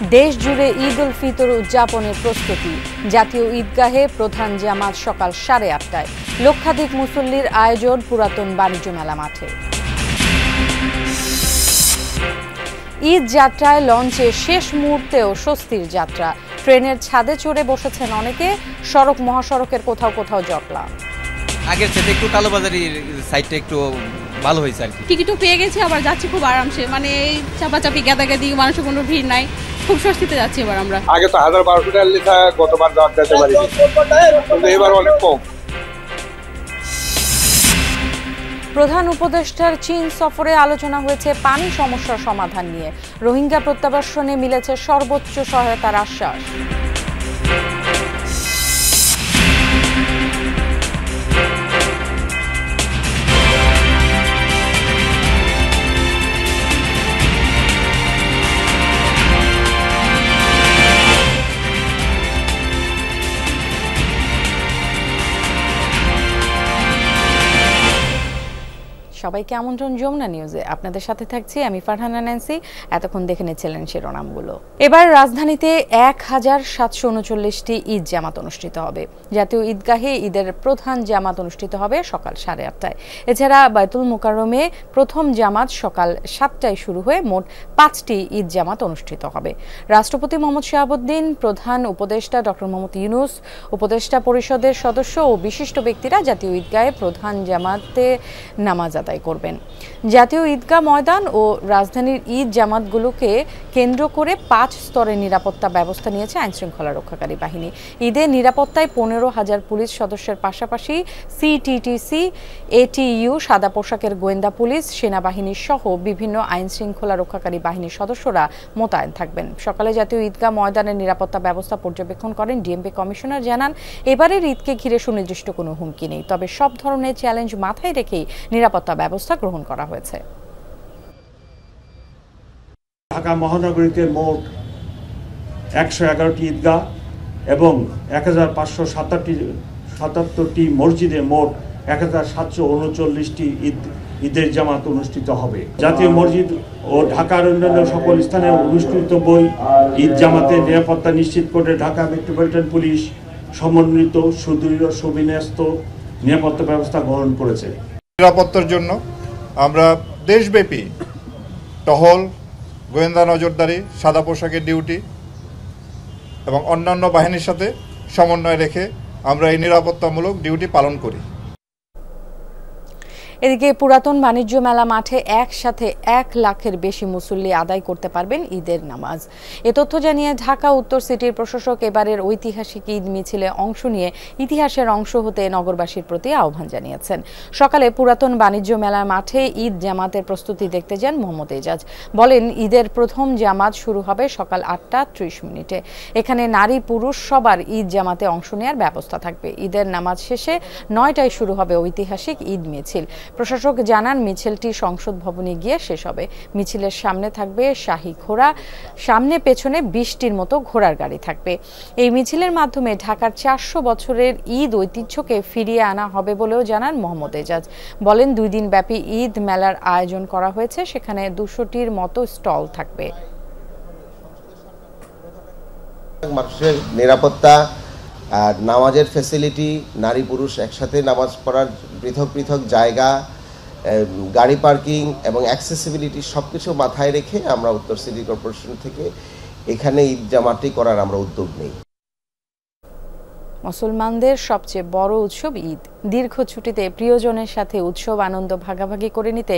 দেশ জুড়ে ঈদ উল ফিতর উদযাপনের প্রস্তুতি। জাতীয় ঈদগাহে প্রধান জামাত সকাল 8:30টায়। লক্ষাধিক মুসল্লির আয়োজন পুরাতন বাণিজ্য মেলা মাঠে। ঈদ যাত্রায় লঞ্চে শেষ মুহূর্তেও স্বস্তির যাত্রা। ট্রেনের ছাদে চড়ে বসেছেন অনেকে। সড়ক মহাসড়কের কোথাও কোথাও জটলা। আগের থেকে একটু কালোবাজারির সাইডটা একটু ভালো হয়েছে আর কি। টিকিটও পেয়ে গেছি, আবার যাচ্ছি খুব আরামসে, মানে চাপাচাপি গাদাগাদি, মানুষের কোনো ভিড় নাই, খুব স্বস্তিতে যাচ্ছি এবার আমরা। আগে তো 1200 টাকা লিখা গতবার যেতে পারি, কিন্তু এবার অনেক কম। প্রধান উপদেষ্টার চীন সফরে আলোচনা হয়েছে পানি সমস্যার সমাধান নিয়ে। রোহিঙ্গা প্রত্যাবাসনে মিলেছে সর্বোচ্চ সহায়তার আশ্বাস। সবাইকে আমন্ত্রণ যমুনা নিউজে। আপনাদের সাথে থাকছি আমি ফারহানা ন্যান্সি। এতক্ষণ দেখে নিচ্ছিলেন শিরোনামগুলো। এবার রাজধানীতে 1739টি ঈদ জামাত অনুষ্ঠিত হবে। জাতীয় ঈদগাহে ঈদের প্রধান জামাত অনুষ্ঠিত হবে সকাল 8:30টায়। এছাড়া বায়তুল মোকাররমে প্রথম জামাত সকাল 7টায় শুরু হয়ে মোট 5টি ঈদ জামাত অনুষ্ঠিত হবে। রাষ্ট্রপতি মোহাম্মদ শাহাবুদ্দিন, প্রধান উপদেষ্টা ডক্টর মোহাম্মদ ইউনূস, উপদেষ্টা পরিষদের সদস্য ও বিশিষ্ট ব্যক্তিরা জাতীয় ঈদগাহে প্রধান জামাতে নামাজ আদায় করবেন। জাতীয় ঈদগাহ ময়দান ও রাজধানীর ঈদ জামাতগুলোকে কেন্দ্র করে 5 স্তরের নিরাপত্তা ব্যবস্থা নিয়েছে আইনশৃঙ্খলা রক্ষাকারী বাহিনী। ঈদের নিরাপত্তায় 15,000 পুলিশ সদস্যের পাশাপাশি সিটিটিসি, এটিইউ, সাদা পোশাকের গোয়েন্দা পুলিশ, সেনাবাহিনী সহ বিভিন্ন আইনশৃঙ্খলা রক্ষাকারী বাহিনীর সদস্যরা মোতায়েন থাকবেন। সকালে জাতীয় ঈদগাহ ময়দানের নিরাপত্তা ব্যবস্থা পর্যবেক্ষণ করেন ডিএমপি কমিশনার। জানান, এবারের ঈদকে ঘিরে সুনির্দিষ্ট কোনো হুমকি নেই, তবে সব ধরনের চ্যালেঞ্জ মাথায় রেখেই নিরাপত্তা ব্যবস্থা গ্রহণ করা হয়েছে। ঢাকা মহানগরীতে মোট 111টি ঈদগাহ এবং 1577টি মসজিদে মোট 1739টি ঈদের জামাত অনুষ্ঠিত হবে। জাতীয় মসজিদ ও ঢাকার অন্যান্য সকল স্থানে অনুষ্ঠিত ঈদ জামাতে নিরাপত্তা নিশ্চিত করে ঢাকা মেট্রোপলিটন পুলিশ সমন্বিত সুদৃঢ় সুবিন্যস্ত নিরাপত্তা ব্যবস্থা গ্রহণ করেছে। নিরাপত্তার জন্য আমরা দেশব্যাপী টহল, গোয়েন্দা নজরদারি, সাদা পোশাকের ডিউটি এবং অন্যান্য বাহিনীর সাথে সমন্বয় রেখে আমরা এই নিরাপত্তামূলক ডিউটি পালন করি। এদিকে পুরাতন বাণিজ্য মেলা মাঠে একসাথে 1 লাখের বেশি মুসল্লি আদায় করতে পারবেন ঈদের নামাজ। এ তথ্য জানিয়ে ঢাকা উত্তর সিটির প্রশাসক এবারের ঐতিহাসিক ঈদ মিছিলে অংশ নিয়ে ইতিহাসের অংশ হতে নগরবাসীর প্রতি আহ্বান জানিয়েছেন। সকালে পুরাতন বাণিজ্য মেলার মাঠে ঈদ জামাতের প্রস্তুতি দেখতে যান মোহাম্মদ এজাজ। বলেন, ঈদের প্রথম জামাত শুরু হবে সকাল 8:30। এখানে নারী পুরুষ সবার ঈদ জামাতে অংশ নেওয়ার ব্যবস্থা থাকবে। ঈদের নামাজ শেষে 9টায় শুরু হবে ঐতিহাসিক ঈদ মিছিল। প্রশাসক জানান, মিছিলটি সংসদ ভবনে গিয়ে শেষ হবে। মিছিলের সামনে থাকবে শাহী ঘোড়া, সামনে পেছনে 20টির মতো ঘোড়ার গাড়ি থাকবে। এই মিছিলের মাধ্যমে ঢাকার 400 বছরের ঈদ ঐতিহ্যকে ফিরিয়ে আনা হবে বলেও জানান মোহাম্মদ এজাজ। বলেন, 2 দিন ব্যাপী ঈদ মেলার আয়োজন করা হয়েছে, সেখানে 200টির মতো স্টল থাকবে। মানুষের নিরাপত্তা আর নামাজের ফ্যাসিলিটি, নারী পুরুষ একসাথে নামাজ পড়ার পৃথক পৃথক জায়গা, গাড়ি পার্কিং এবং অ্যাক্সেসিবিলিটি সবকিছু মাথায় রেখে আমরা উত্তর সিটি কর্পোরেশন থেকে এখানে ঈদ জামাতটি করার আমরা উদ্যোগ নেই। মুসলমানদের সবচেয়ে বড় উৎসব ঈদ। দীর্ঘ ছুটিতে প্রিয়জনের সাথে উৎসব আনন্দ ভাগাভাগি করে নিতে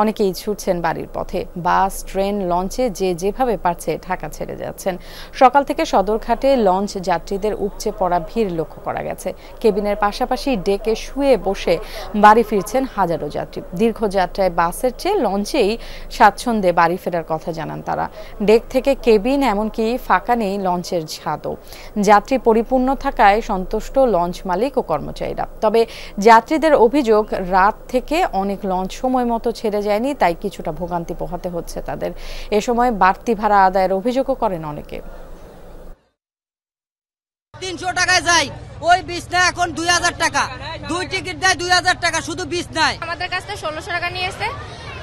অনেকেই ছুটছেন বাড়ির পথে। বাস, ট্রেন, লঞ্চে যে যেভাবে পারছে ঢাকা ছেড়ে যাচ্ছেন। সকাল থেকে সদরঘাটে লঞ্চ যাত্রীদের উপচে পড়া ভিড় লক্ষ্য করা গেছে। কেবিনের পাশাপাশি ডেকে শুয়ে বসে বাড়ি ফিরছেন হাজারো যাত্রী। দীর্ঘ যাত্রায় বাসের চেয়ে লঞ্চেই স্বাচ্ছন্দ্যে বাড়ি ফেরার কথা জানান তারা। ডেক থেকে কেবিন এমনকি ফাঁকা নেই লঞ্চের ছাদও। যাত্রী পরিপূর্ণ থাকায় সন্তুষ্ট লঞ্চ মালিক ও কর্মচারীরা। তবে যাত্রীদের অভিযোগ, রাত থেকে অনেক লঞ্চ সময় মতো ছেড়ে যায়নি, তাই কিছুটা ভোগান্তি পোহাতে হচ্ছে তাদের। এ সময় বাড়তি ভাড়া আদায়ের অভিযোগও করেন অনেকে। 300 টাকায় যাই, ওই বিছনা এখন 2000 টাকা, 2 টিকিট দেয় 2000 টাকা, শুধু বিছনায়। আমাদের কাছ থেকে 1600 টাকা নিয়েছে,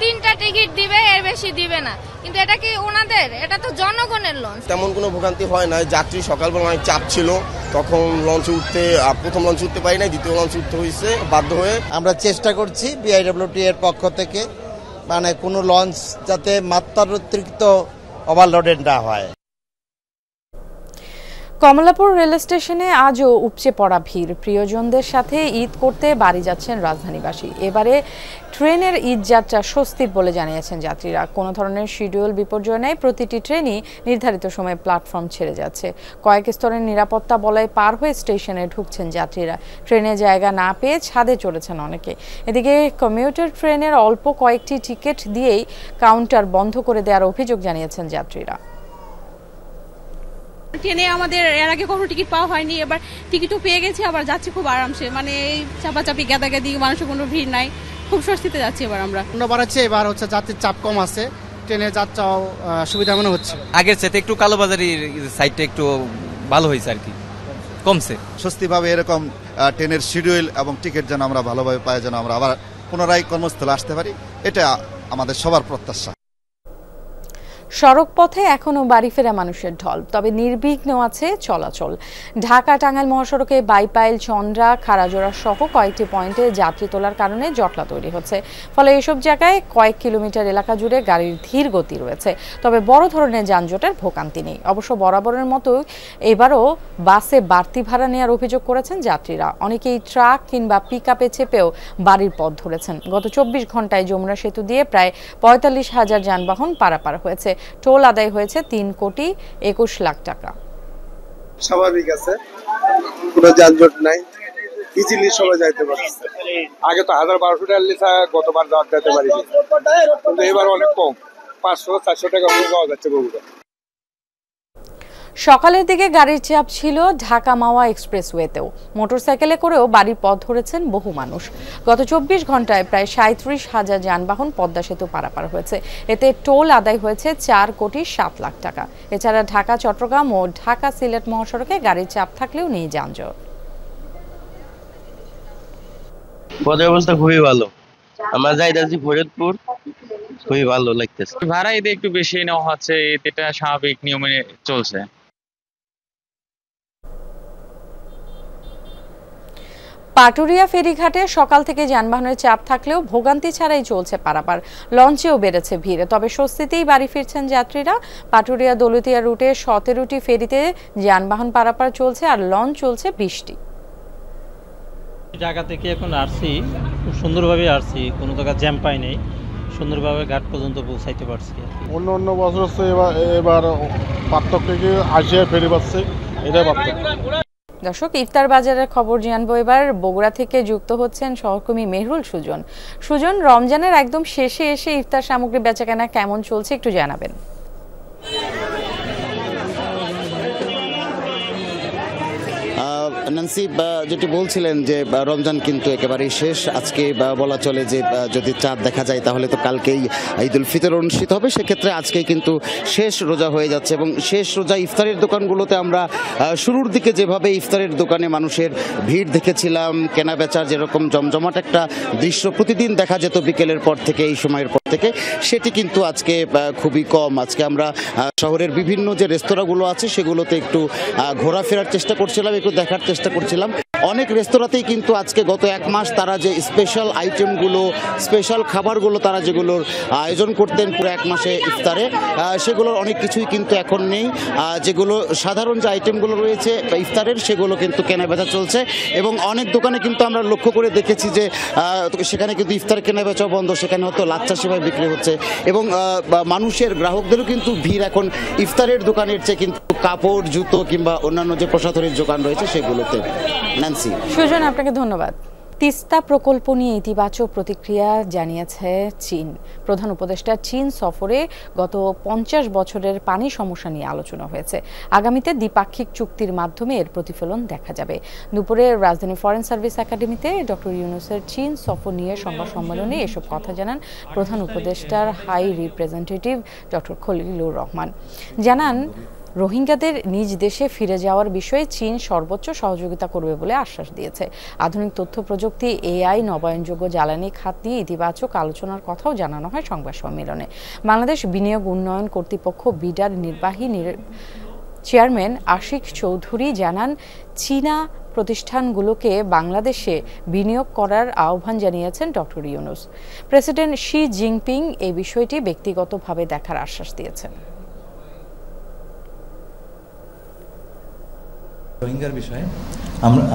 3টা টিকিট দিবে, এর বেশি দিবে না। কিন্তু এটা কি ওনাদের? এটা তো জনগণের লঞ্চ। তেমন কোনো ভোগান্তি হয় না। যাত্রী সকালবেলা অনেক চাপ ছিল, তখন লঞ্চে উঠতে প্রথম লঞ্চে উঠতে পারি নাই, দ্বিতীয় লঞ্চে উঠতে হয়েছে বাধ্য হয়ে। আমরা চেষ্টা করছি বিআইডব্লিউটি এর পক্ষ থেকে মানে কোনো লঞ্চ যাতে মাত্রাতিরিক্ত ওভারলোডেড না হয়। কমলাপুর রেল স্টেশনে আজও উপচে পড়া ভিড়। প্রিয়জনদের সাথে ঈদ করতে বাড়ি যাচ্ছেন রাজধানীবাসী। এবারে ট্রেনের ঈদ যাত্রা স্বস্তির বলে জানিয়েছেন যাত্রীরা। কোনো ধরনের শিডিউল বিপর্যয় নেই, প্রতিটি ট্রেনই নির্ধারিত সময়ে প্ল্যাটফর্ম ছেড়ে যাচ্ছে। কয়েক স্তরের নিরাপত্তা বলয় পার হয়ে স্টেশনে ঢুকছেন যাত্রীরা। ট্রেনে জায়গা না পেয়ে ছাদে চড়েছেন অনেকে। এদিকে কমিউটার ট্রেনের অল্প কয়েকটি টিকিট দিয়েই কাউন্টার বন্ধ করে দেওয়ার অভিযোগ জানিয়েছেন যাত্রীরা। ট্রেনে আমাদের এর আগে কখনো টিকিট পাওয়া হয়নি, এবার টিকিটও পেয়ে গেছি, আবার যাচ্ছি খুব আরামসে। মানে এই চাপাচাপি গাদাগাদি, মানুষের কোনো ভিড় নাই, খুব স্বস্তিতে যাচ্ছি এবার আমরা। অন্যবার হচ্ছে এবার হচ্ছে যাত্রীর চাপ কম আছে, ট্রেনের যাত্রাও সুবিধা মনে হচ্ছে। আগের সাথে একটু কালোবাজারির সাইডটা একটু ভালো হয়েছে আর কি, কমছে। স্বস্তিভাবে এরকম ট্রেনের শিডিউল এবং টিকিট যেন আমরা ভালোভাবে পাই, যেন আমরা আবার পুনরায় কর্মস্থলে আসতে পারি, এটা আমাদের সবার প্রত্যাশা। সড়ক পথে এখনো বাড়ি ফেরা মানুষের ঢল, তবে নির্বিঘ্ন আছে চলাচল। ঢাকা টাঙ্গাইল মহাসড়কে বাইপাইল, চন্দ্রা, খারাজোড়া সহ কয়েকটি পয়েন্টে যাত্রী তোলার কারণে জটলা তৈরি হচ্ছে। ফলে এসব জায়গায় কয়েক কিলোমিটার এলাকা জুড়ে গাড়ির ধীর গতি রয়েছে, তবে বড় ধরনের যানজটের ভোগান্তি নেই। অবশ্য বরাবরের মতো এবারও বাসে বাড়তি ভাড়া নেওয়ার অভিযোগ করেছেন যাত্রীরা। অনেকেই ট্রাক কিংবা পিকআপে চেপেও বাড়ির পথ ধরেছেন। গত 24 ঘন্টায় যমুনা সেতু দিয়ে প্রায় 45,000 যানবাহন পারাপার হয়েছে। টোল আদায় হয়েছে 3,21,00,000 টাকা। স্বাভাবিক আছে, কোনো যানজট নাই, ইজিলি সবাই যাইতে পারছে। আগে তো 1,000-1,200 টাকা লিখা গতবার যেতে পারি, কিন্তু এবার অনেক কম, 500-400 টাকা যাওয়া যাচ্ছে বগুড়া। সকালের দিকে গাড়ির চাপ ছিল ঢাকা মাওয়া এক্সপ্রেসওয়েতেও। মোটরসাইকেলে করেও বাড়ির পথ ধরেছেন বহু মানুষ। গত 24 ঘন্টায় প্রায় 37,000 যানবাহন পদ্মা সেতু পারাপার হয়েছে। এতে টোল আদায় হয়েছে 4,07,00,000 টাকা। এছাড়া ঢাকা চট্টগ্রাম ও ঢাকা সিলেট মহাসড়কে গাড়ির চাপ থাকলেও নেই যানজট। পথের অবস্থা খুবই ভালো, আমরা যাইতেছি ফরিদপুর, খুবই ভালো লাগতেছে। ভাড়া এতে একটু বেশি নেওয়া হচ্ছে, এটা স্বাভাবিক নিয়মে চলছে। পাটুরিয়া ফেরিঘাটে সকাল থেকে যানবাহনের চাপ থাকলেও ভোগান্তি ছাড়াই চলছে পারাপার। লঞ্চেও বেড়েছে ভিড়, তবে স্বস্তিতেই বাড়ি ফিরছেন যাত্রীরা। পাটুরিয়া দৌলতিয়া রুটে 17টি ফেরিতে যানবাহন পারাপার চলছে, আর লঞ্চ চলছে 20টি। জায়গা থেকে এখন আসছি, খুব সুন্দরভাবে আসছি, কোনো জায়গায় জ্যাম পাই নাই, সুন্দরভাবে ঘাট পর্যন্ত পৌঁছাইতে পারছি। অন্য বছর হচ্ছে এবার পার্থক্য কি আসিয়া ফেরি পাচ্ছে, এটাই পার্থক্য। দর্শক, ইফতার বাজারের খবর জানবো এবার। বগুড়া থেকে যুক্ত হচ্ছেন সহকর্মী মেহরুল সুজন। সুজন, রমজানের একদম শেষে এসে ইফতার সামগ্রী বেচাকেনা কেমন চলছে একটু জানাবেন। নান্সি, যেটি বলছিলেন যে রমজান কিন্তু একেবারেই শেষ। আজকে বলা চলে যে যদি চাঁদ দেখা যায় তাহলে তো কালকেই ঈদুল ফিতর অনুষ্ঠিত হবে, সেক্ষেত্রে আজকেই কিন্তু শেষ রোজা হয়ে যাচ্ছে। এবং শেষ রোজা ইফতারের দোকানগুলোতে আমরা শুরুর দিকে যেভাবে ইফতারের দোকানে মানুষের ভিড় দেখেছিলাম, কেনা বেচার যেরকম জমজমাট একটা দৃশ্য প্রতিদিন দেখা যেত বিকেলের পর থেকে, এই সময়ের পর থেকে, সেটি কিন্তু আজকে খুবই কম। আজকে আমরা শহরের বিভিন্ন যে রেস্তোরাঁগুলো আছে সেগুলোতে একটু ঘোরাফেরার চেষ্টা করছিলাম, একটু দেখার চেষ্টা করছিলাম। অনেক রেস্তোরাঁতেই কিন্তু আজকে গত 1 মাস তারা যে স্পেশাল আইটেমগুলো, স্পেশাল খাবারগুলো তারা যেগুলোর আয়োজন করতেন পুরো 1 মাসে ইফতারে, সেগুলোর অনেক কিছুই কিন্তু এখন নেই। যেগুলো সাধারণ যে আইটেমগুলো রয়েছে ইফতারের, সেগুলো কিন্তু কেনাবেচা চলছে। এবং অনেক দোকানে কিন্তু আমরা লক্ষ্য করে দেখেছি যে সেখানে কিন্তু ইফতার কেনাবেচাও বন্ধ, সেখানে হয়তো লাচ্ছা সেবাই বিক্রি হচ্ছে। এবং মানুষের, গ্রাহকদেরও কিন্তু ভিড় এখন ইফতারের দোকানের চেয়ে কিন্তু কাপড়, জুতো কিংবা অন্যান্য যে প্রসাধনীর দোকান রয়েছে সেগুলোতে। নান্সি, সুজন, আপনাকে ধন্যবাদ। তিস্তা প্রকল্প নিয়ে ইতিবাচক প্রতিক্রিয়া জানিয়েছে চীন। প্রধান উপদেষ্টা চীন সফরে গত 50 বছরের পানি সমস্যা নিয়ে আলোচনা হয়েছে। আগামীতে দ্বিপাক্ষিক চুক্তির মাধ্যমে এর প্রতিফলন দেখা যাবে। দুপুরে রাজধানী ফরেন সার্ভিস একাডেমিতে ডক্টর ইউনূসের চীন সফর নিয়ে সংবাদ সম্মেলনে এসব কথা জানান প্রধান উপদেষ্টার high representative doctor Khalilur Rahman. জানান, রোহিঙ্গাদের নিজ দেশে ফিরে যাওয়ার বিষয়ে চীন সর্বোচ্চ সহযোগিতা করবে বলে আশ্বাস দিয়েছে। আধুনিক তথ্য প্রযুক্তি, এআই, নবায়নযোগ্য জ্বালানি খাত নিয়ে ইতিবাচক আলোচনার কথাও জানানো হয় সংবাদ সম্মেলনে। বাংলাদেশ বিনিয়োগ উন্নয়ন কর্তৃপক্ষ বিডার নির্বাহী চেয়ারম্যান আশিক চৌধুরী জানান, চীনা প্রতিষ্ঠানগুলোকে বাংলাদেশে বিনিয়োগ করার আহ্বান জানিয়েছেন doctor Yunus. President Xi Jinping এই বিষয়টি ব্যক্তিগতভাবে দেখার আশ্বাস দিয়েছেন। রোহিঙ্গার বিষয়ে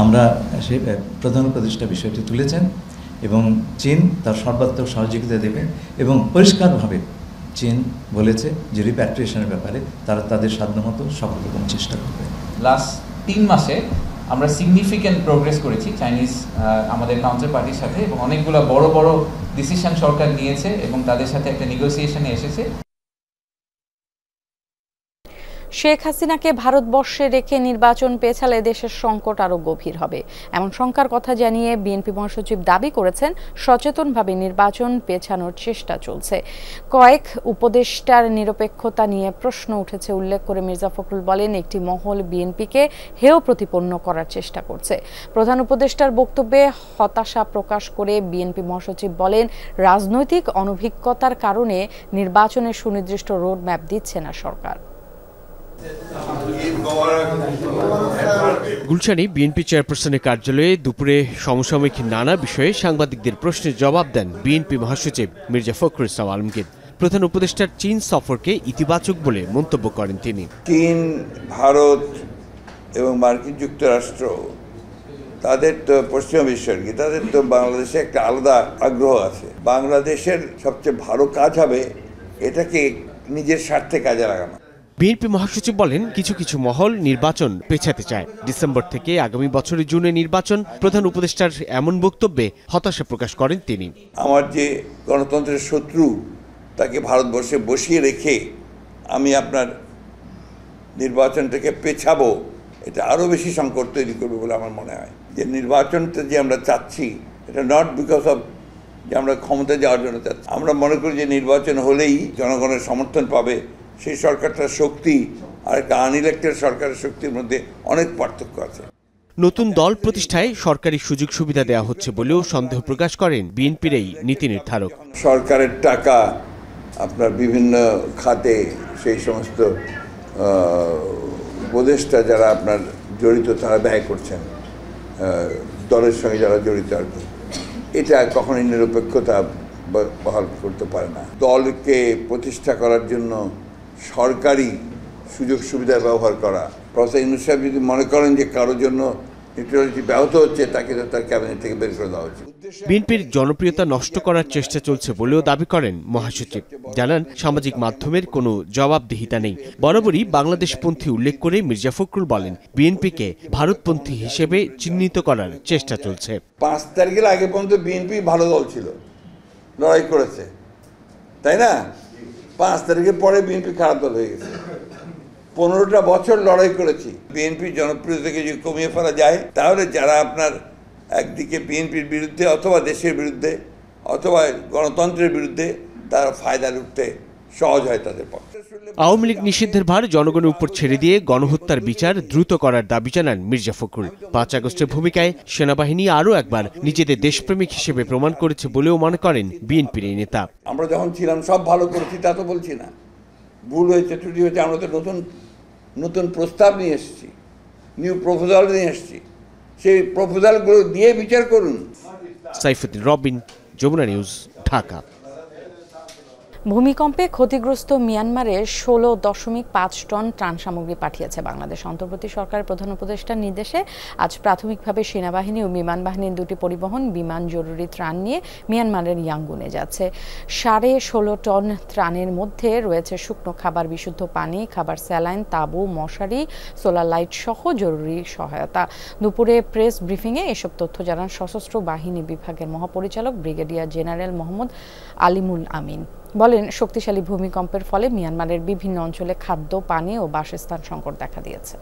আমরা সেই প্রধান উপদেষ্টা বিষয়টি তুলেছেন এবং চীন তার সর্বাত্মক সহযোগিতা দেবে এবং পরিষ্কারভাবে চীন বলেছে যে রিপ্যাট্রিয়েশনের ব্যাপারে তারা তাদের সাধ্যমতো সফল রকম চেষ্টা করবে। লাস্ট 3 মাসে আমরা সিগনিফিক্যান্ট প্রোগ্রেস করেছি চাইনিজ আমাদের কাউন্টার পার্টির সাথে এবং অনেকগুলো বড় বড় ডিসিশন সরকার নিয়েছে এবং তাদের সাথে একটা নেগোসিয়েশনে এসেছে। শেখ হাসিনাকে ভারতবর্ষে রেখে নির্বাচন পেছালে দেশের সংকট আরও গভীর হবে, এমন শঙ্কার কথা জানিয়ে বিএনপি মহাসচিব দাবি করেছেন সচেতনভাবে নির্বাচন পেছানোর চেষ্টা চলছে। কয়েক উপদেষ্টার নিরপেক্ষতা নিয়ে প্রশ্ন উঠেছে উল্লেখ করে মির্জা ফখরুল বলেন, একটি মহল বিএনপিকে হেয় প্রতিপন্ন করার চেষ্টা করছে। প্রধান উপদেষ্টার বক্তব্যে হতাশা প্রকাশ করে বিএনপি মহাসচিব বলেন, রাজনৈতিক অনভিজ্ঞতার কারণে নির্বাচনের সুনির্দিষ্ট রোডম্যাপ দিচ্ছে না সরকার। গুলশানে বিএনপি চেয়ারপারসনের কার্যালয়ে দুপুরে সমসাময়িক নানা বিষয়ে সাংবাদিকদের প্রশ্নের জবাব দেন বিএনপি মহাসচিব মির্জা ফখরুল ইসলাম আলমগীর। প্রধান উপদেষ্টার চীন সফরকে ইতিবাচক বলে মন্তব্য করেন তিনি। চীন, ভারত এবং মার্কিন যুক্তরাষ্ট্র তাদের তো পশ্চিমা বিশ্বের কি তাদের তো বাংলাদেশে একটা আলাদা আগ্রহ আছে। বাংলাদেশের সবচেয়ে ভালো কাজ হবে এটাকে নিজের স্বার্থে কাজে লাগানো। বিএনপি মহাসচিব বলেন, কিছু কিছু মহল নির্বাচন পেছাতে চায়। ডিসেম্বর থেকে আগামী বছরের জুনে নির্বাচন। প্রধান উপদেষ্টার এমন বক্তব্যে হতাশা প্রকাশ করেন তিনি। আমার যে গণতন্ত্রের শত্রু তাকে ভারতবর্ষে বসিয়ে রেখে আমি আপনার নির্বাচনটাকে পেছাবো, এটা আরও বেশি সংকট তৈরি করবে বলে আমার মনে হয়। যে নির্বাচনটা যে আমরা চাচ্ছি এটা নট বিকজ অফ যে আমরা ক্ষমতা যাওয়ার জন্য চাচ্ছি। আমরা মনে করি যে নির্বাচন হলেই জনগণের সমর্থন পাবে, সেই সরকারটার শক্তি আর একটা আনইলেক্টেড সরকারের শক্তির মধ্যে অনেক পার্থক্য আছে। নতুন দল প্রতিষ্ঠায় সরকারি সুযোগ সুবিধা দেওয়া হচ্ছে বলেও সন্দেহ প্রকাশ করেন বিএনপির এই নীতি নির্ধারক। সরকারের টাকা আপনার বিভিন্ন খাতে সেই সমস্ত উপদেষ্টা যারা আপনার জড়িত তারা ব্যয় করছেন, দলের সঙ্গে যারা জড়িত আর কি, এটা কখনোই নিরপেক্ষতা বহাল করতে পারে না। দলকে প্রতিষ্ঠা করার জন্য সরকারি সুযোগ সুবিধা ব্যবহার করা। প্রফেসর ইউনূস সাহেব যদি মনে করেন যে কারোর জন্য নিউট্রালিটি ব্যাহত হচ্ছে, তাকে তো তার ক্যাবিনেট থেকে বের করে দেওয়া উচিত। বিএনপির জনপ্রিয়তা নষ্ট করার চেষ্টা চলছে বলেও দাবি করেন মহাসচিব। জানান, সামাজিক মাধ্যমের কোনো জবাবদিহিতা নেই। বরাবরই বাংলাদেশপন্থী উল্লেখ করে মির্জা ফখরুল বলেন, বিএনপিকে ভারতপন্থী হিসেবে চিহ্নিত করার চেষ্টা চলছে। 5 তারিখের আগে পর্যন্ত বিএনপি ভালো দল ছিল, লড়াই করেছে, তাই না? 5 তারিখের পরে বিএনপি খারাপ দল হয়ে গেছে। 15টা বছর লড়াই করেছি। বিএনপির জনপ্রিয়তাকে যদি কমিয়ে ফেলা যায়, তাহলে যারা আপনার একদিকে বিএনপির বিরুদ্ধে অথবা দেশের বিরুদ্ধে অথবা গণতন্ত্রের বিরুদ্ধে, তারা ফায়দা লুটতে সহজ হয় তাদের পক্ষে। আওয়ামী লীগ নিষিদ্ধের ভার জনগণের উপর ছেড়ে দিয়ে গণহত্যার বিচার দ্রুত করার দাবি জানান মির্জা ফখরুল। 5 আগস্টের ভূমিকায় সেনাবাহিনী আরও একবার নিজেদের দেশপ্রেমিক হিসেবে প্রমাণ করেছে বলেও মনে করেন বিএনপির এই নেতা। আমরা যখন ছিলাম সব ভালো করেছি তা তো বলছি না, ভুল হয়েছে, ত্রুটি হয়েছে। আমরা তো নতুন প্রস্তাব নিয়ে এসেছি, নিউ প্রপোজাল নিয়ে এসেছি, সেই প্রপোজালগুলো দিয়ে বিচার করুন। সাইফুদ্দিন রবিন, যমুনা নিউজ, ঢাকা। ভূমিকম্পে ক্ষতিগ্রস্ত মিয়ানমারে 16.5 টন ত্রাণ সামগ্রী পাঠিয়েছে বাংলাদেশ। অন্তর্বর্তী সরকারের প্রধান উপদেষ্টার নির্দেশে আজ প্রাথমিকভাবে সেনাবাহিনী ও বিমান বাহিনীর 2টি পরিবহন বিমান জরুরি ত্রাণ নিয়ে মিয়ানমারের ইয়াঙ্গুনে যাচ্ছে। 16.5 টন ত্রাণের মধ্যে রয়েছে শুকনো খাবার, বিশুদ্ধ পানি, খাবার, স্যালাইন, তাঁবু, মশারি, সোলার লাইট সহ জরুরি সহায়তা। দুপুরে প্রেস ব্রিফিংয়ে এসব তথ্য জানান সশস্ত্র বাহিনী বিভাগের মহাপরিচালক ব্রিগেডিয়ার জেনারেল মোহাম্মদ আলিমুল আমিন। বলেন, শক্তিশালী ভূমিকম্পের ফলে মিয়ানমারের বিভিন্ন অঞ্চলে খাদ্য, পানি ও বাসস্থান সংকট দেখা দিয়েছে।